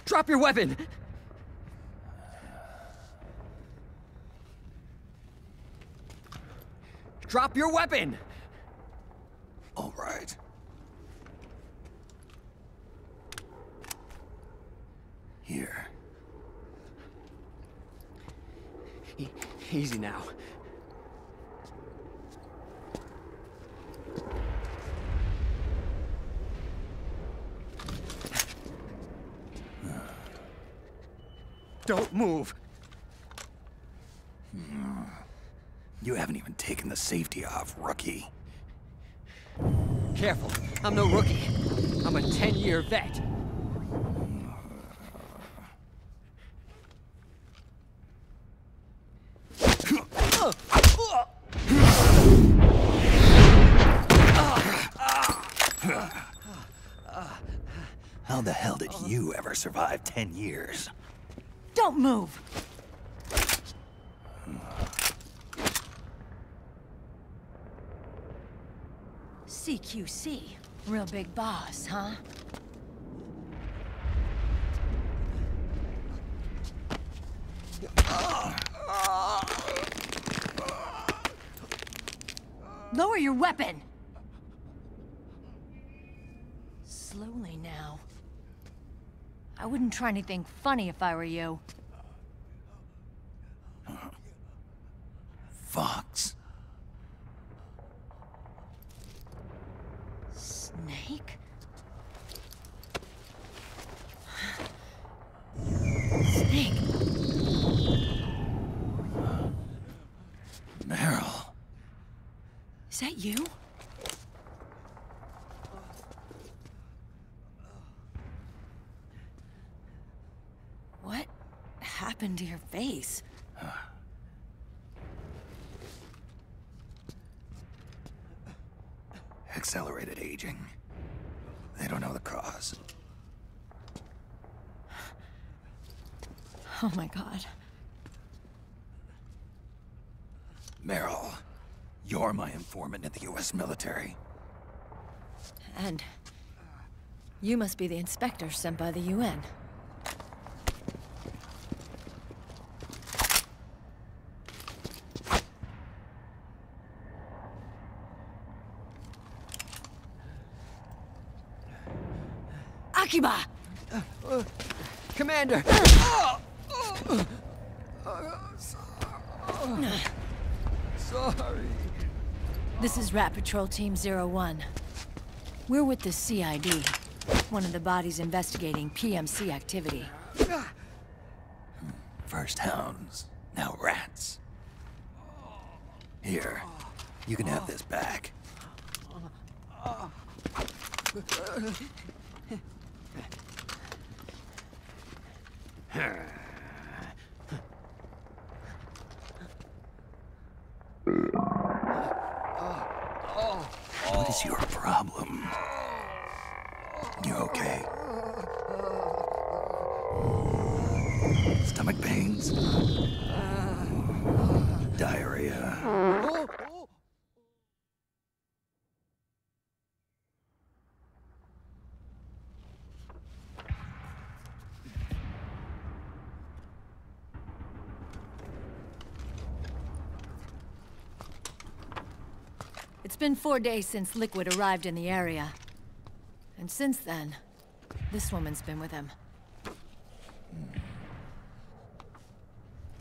Drop your weapon! Drop your weapon! All right. Here. Easy now. Don't move! You haven't even taken the safety off, rookie. Careful, I'm no rookie. I'm a 10-year vet. How the hell did you ever survive 10 years? Don't move! CQC. Real big boss, huh? Lower your weapon! Slowly now. I wouldn't try anything funny if I were you. Fox. Snake? Snake? Meryl. Is that you? What happened to your face? Accelerated aging. They don't know the cause. Oh my God. Meryl, you're my informant in the US military. And you must be the inspector sent by the UN. Akiba! Commander! Sorry. This is Rat Patrol Team 01. We're with the CID, one of the bodies investigating PMC activity. First hounds, now rats. Here, you can have this back. What is your problem? You okay? Stomach pains? Diarrhea? It's been 4 days since Liquid arrived in the area. And since then, this woman's been with him.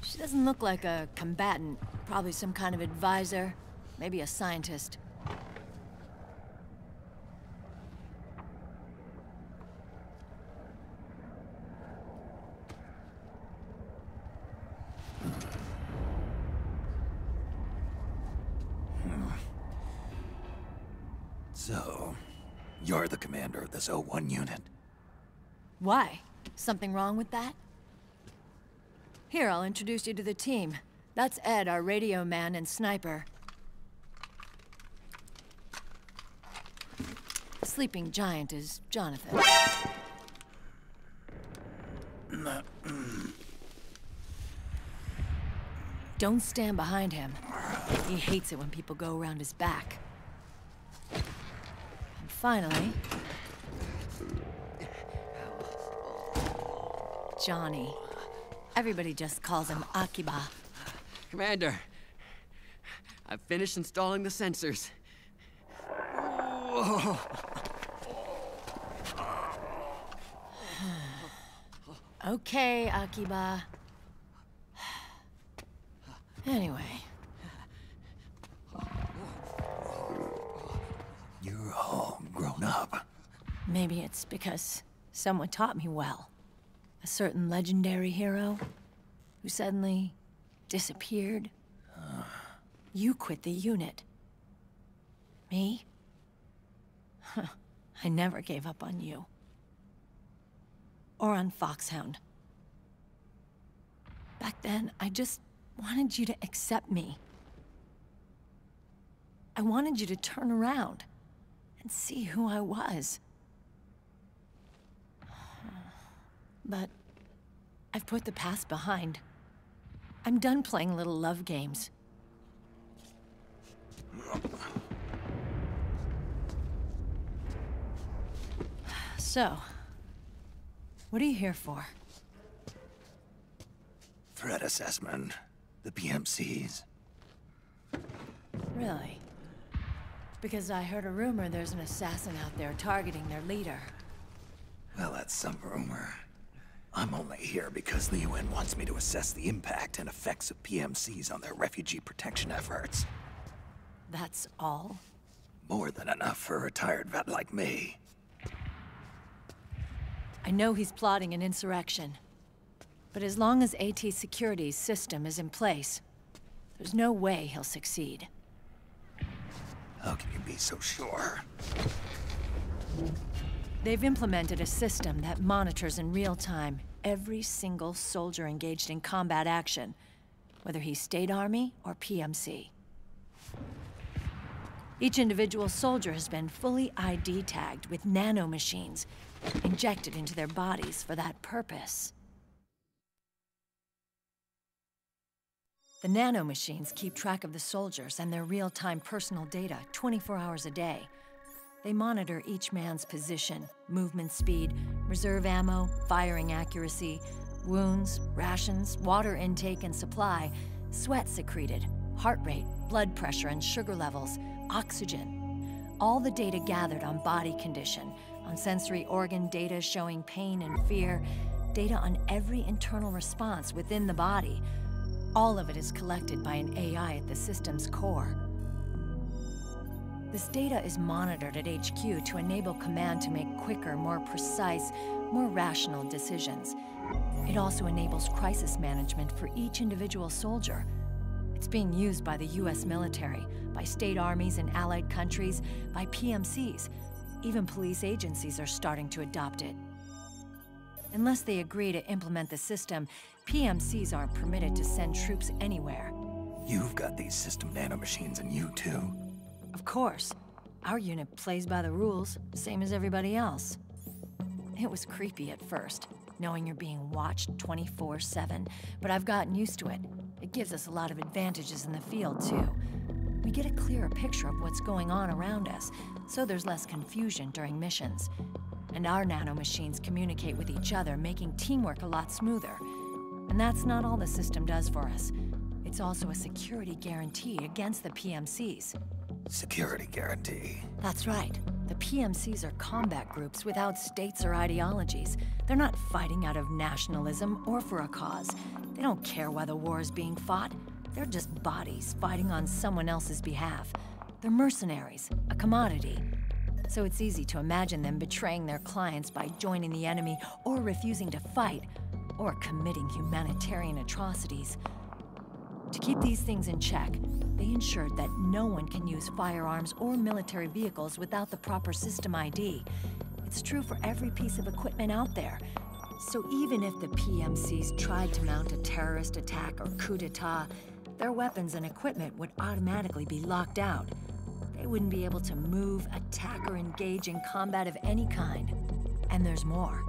She doesn't look like a combatant. Probably some kind of advisor, maybe a scientist. So, you're the commander of this O1 unit? Why? Something wrong with that? Here, I'll introduce you to the team. That's Ed, our radio man and sniper. The sleeping giant is Jonathan. Don't stand behind him. He hates it when people go around his back. And finally... Johnny. Everybody just calls him Akiba. Commander, I've finished installing the sensors. Whoa. Okay, Akiba. Anyway. You're all grown up. Maybe it's because someone taught me well. A certain legendary hero who suddenly disappeared. You quit the unit. Me? I never gave up on you. Or on Foxhound. Back then, I just wanted you to accept me. I wanted you to turn around and see who I was. But I've put the past behind. I'm done playing little love games. So, what are you here for? Threat assessment. The PMCs. Really? Because I heard a rumor there's an assassin out there targeting their leader. Well, that's some rumor. I'm only here because the UN wants me to assess the impact and effects of PMCs on their refugee protection efforts. That's all? More than enough for a retired vet like me. I know he's plotting an insurrection. But as long as AT Security's system is in place, there's no way he'll succeed. How can you be so sure? They've implemented a system that monitors in real time every single soldier engaged in combat action, whether he's State Army or PMC. Each individual soldier has been fully ID tagged with nanomachines injected into their bodies for that purpose. The nanomachines keep track of the soldiers and their real-time personal data 24 hours a day. They monitor each man's position, movement speed, reserve ammo, firing accuracy, wounds, rations, water intake and supply, sweat secreted, heart rate, blood pressure and sugar levels, oxygen. All the data gathered on body condition, on sensory organ data showing pain and fear, data on every internal response within the body. All of it is collected by an AI at the system's core. This data is monitored at HQ to enable command to make quicker, more precise, more rational decisions. It also enables crisis management for each individual soldier. It's being used by the US military, by state armies in allied countries, by PMCs. Even police agencies are starting to adopt it. Unless they agree to implement the system, PMCs aren't permitted to send troops anywhere. You've got these system nanomachines in you too. Of course. Our unit plays by the rules, same as everybody else. It was creepy at first, knowing you're being watched 24/7, but I've gotten used to it. It gives us a lot of advantages in the field, too. We get a clearer picture of what's going on around us, so there's less confusion during missions. And our nanomachines communicate with each other, making teamwork a lot smoother. And that's not all the system does for us. It's also a security guarantee against the PMCs. Security guarantee. That's right. The PMCs are combat groups without states or ideologies. They're not fighting out of nationalism or for a cause. They don't care why the war is being fought. They're just bodies fighting on someone else's behalf. They're mercenaries, a commodity. So it's easy to imagine them betraying their clients by joining the enemy or refusing to fight, or committing humanitarian atrocities. To keep these things in check, they ensured that no one can use firearms or military vehicles without the proper system ID. It's true for every piece of equipment out there. So even if the PMCs tried to mount a terrorist attack or coup d'etat, their weapons and equipment would automatically be locked out. They wouldn't be able to move, attack, or engage in combat of any kind. And there's more.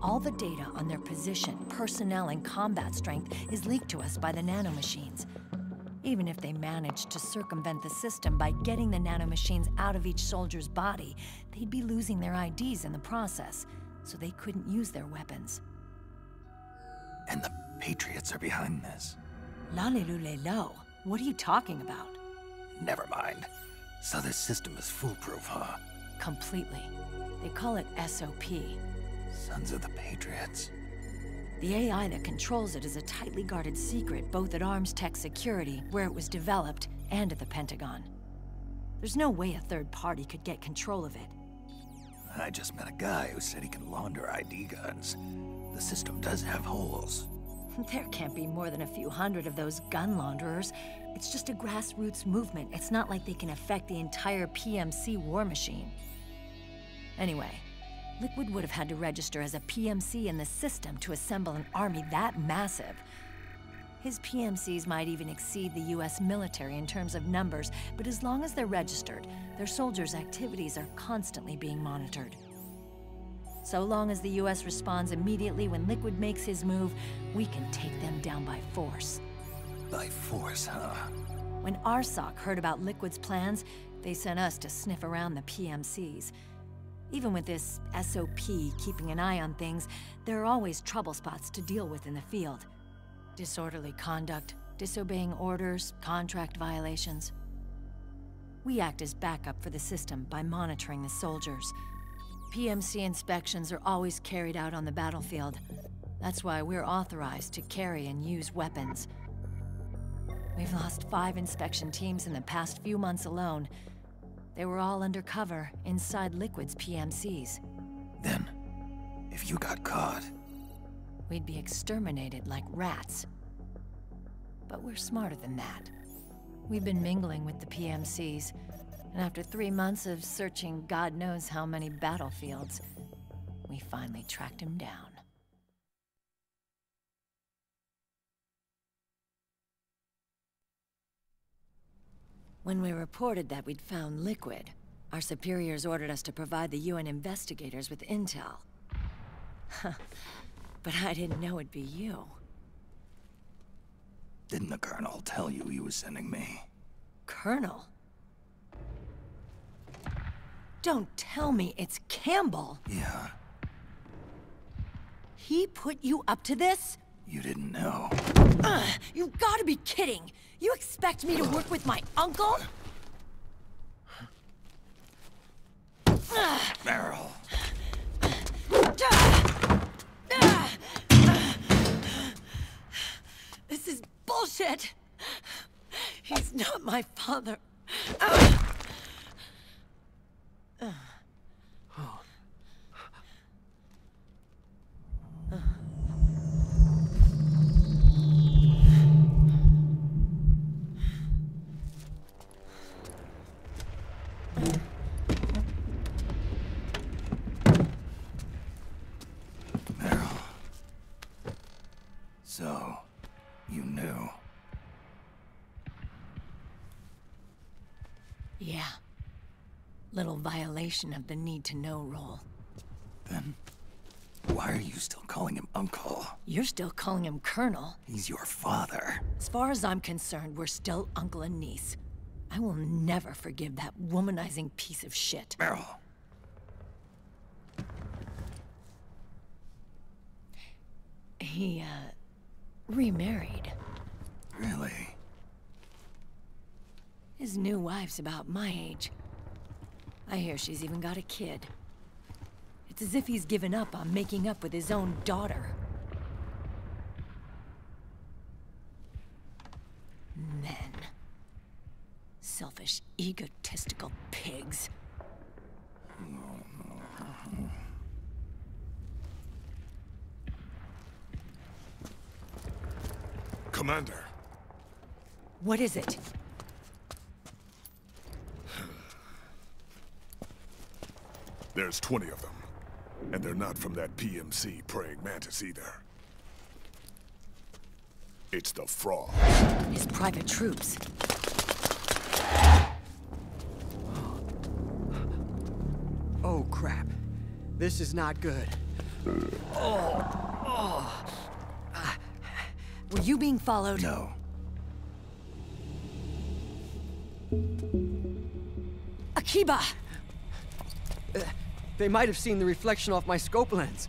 All the data on their position, personnel, and combat strength is leaked to us by the nanomachines. Even if they managed to circumvent the system by getting the nanomachines out of each soldier's body, they'd be losing their IDs in the process, so they couldn't use their weapons. And the Patriots are behind this. Lalilulelo. What are you talking about? Never mind. So this system is foolproof, huh? Completely. They call it SOP. Sons of the Patriots. The AI that controls it is a tightly guarded secret, both at Arms Tech Security, where it was developed, and at the Pentagon. There's no way a third party could get control of it. I just met a guy who said he can launder ID guns. The system does have holes. There can't be more than a few hundred of those gun launderers. It's just a grassroots movement. It's not like they can affect the entire PMC war machine. Anyway, Liquid would have had to register as a PMC in the system to assemble an army that massive. His PMCs might even exceed the US military in terms of numbers, but as long as they're registered, their soldiers' activities are constantly being monitored. So long as the US responds immediately when Liquid makes his move, we can take them down by force. By force, huh? When RSOC heard about Liquid's plans, they sent us to sniff around the PMCs. Even with this SOP keeping an eye on things, there are always trouble spots to deal with in the field. Disorderly conduct, disobeying orders, contract violations. We act as backup for the system by monitoring the soldiers. PMC inspections are always carried out on the battlefield. That's why we're authorized to carry and use weapons. We've lost 5 inspection teams in the past few months alone. They were all undercover inside Liquid's PMCs. Then, if you got caught... We'd be exterminated like rats. But we're smarter than that. We've been mingling with the PMCs, and after 3 months of searching God knows how many battlefields, we finally tracked him down. When we reported that we'd found Liquid, our superiors ordered us to provide the UN investigators with intel. But I didn't know it'd be you. Didn't the Colonel tell you he was sending me? Colonel? Don't tell me it's Campbell! Yeah. He put you up to this? You didn't know. You've gotta be kidding! You expect me to work with my uncle? Meryl. This is bullshit! He's not my father. Meryl. So, you knew. Yeah. Little violation of the need-to-know rule. Then, why are you still calling him Uncle? You're still calling him Colonel. He's your father. As far as I'm concerned, we're still uncle and niece. I will never forgive that womanizing piece of shit. Meryl. He, remarried. Really? His new wife's about my age. I hear she's even got a kid. It's as if he's given up on making up with his own daughter. Men. Selfish, egotistical pigs. Commander. What is it? There's 20 of them. And they're not from that PMC praying mantis either. It's the Frog. His private troops. Oh, crap. This is not good. Were you being followed? No. Akiba! They might have seen the reflection off my scope lens.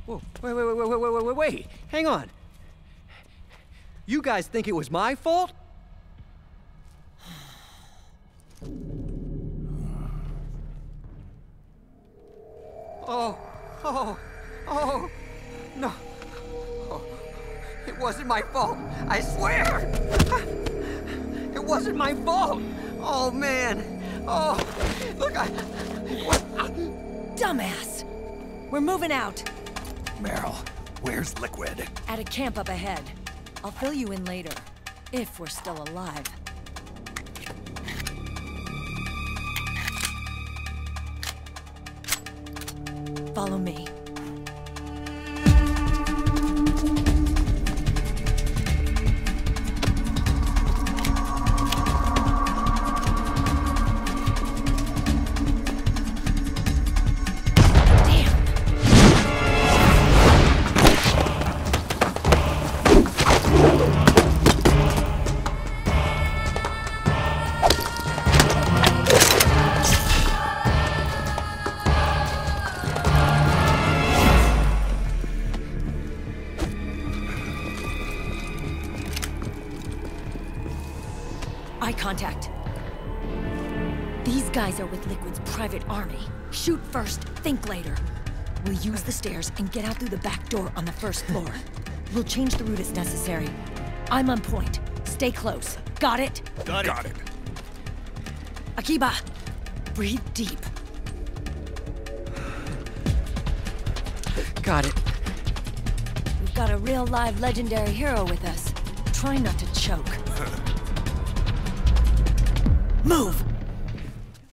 Whoa, wait. Hang on. You guys think it was my fault? Oh, no. Oh, it wasn't my fault, I swear! It wasn't my fault! Oh, man. Oh, look, Dumbass! We're moving out. Meryl, where's Liquid? At a camp up ahead. I'll fill you in later. If we're still alive. Follow me. Eye contact. These guys are with Liquid's private army. Shoot first, think later. We'll use the stairs and get out through the back door on the first floor. We'll change the route as necessary. I'm on point. Stay close. Got it? Got it. Akiba, breathe deep. got it. We've got a real live legendary hero with us. Try not to choke. Move!